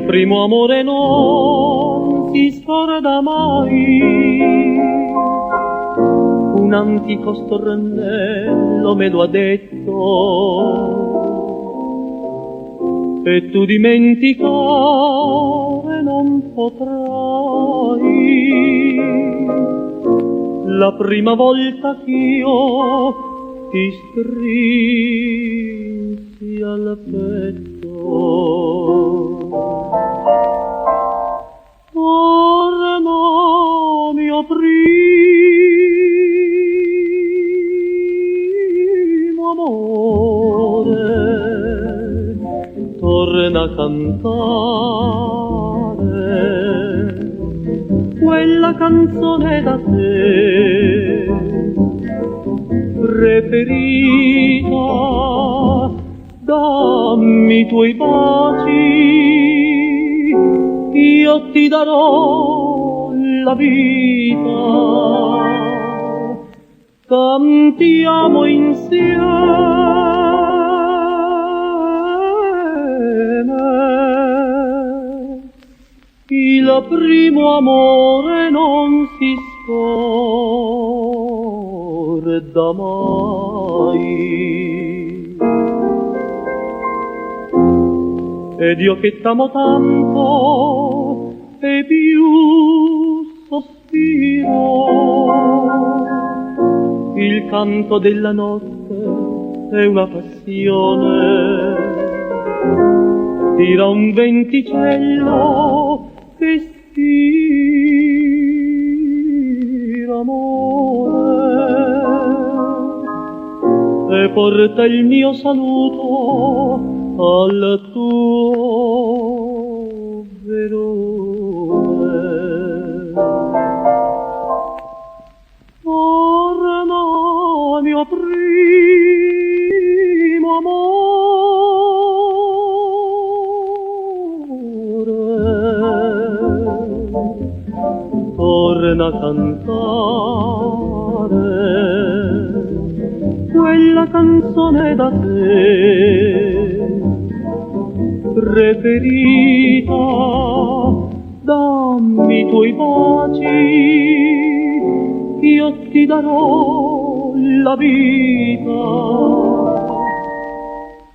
primo amore non si scorda mai. Un antico stornello me lo ha detto e tu dimenticare non potrai la prima volta ch'io ti strinsi al petto. Torna mio primo amore, torna a cantare quella canzone da te preferita. Dammi i tuoi baci, io ti darò la vita. Cantiamo insieme, il primo amore non si scorda mai. Ed io che t'amo tanto e più sospiro, il canto della notte è una passione, tira un venticello che stira amore e porta il mio saluto al tuo verone. Torna mio primo amore, torna a cantare quella canzone da te preferita. Dammi i tuoi baci, io ti darò la vita.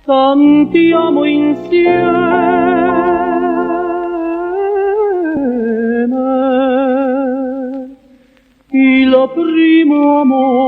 Cantiamo insieme, il primo amore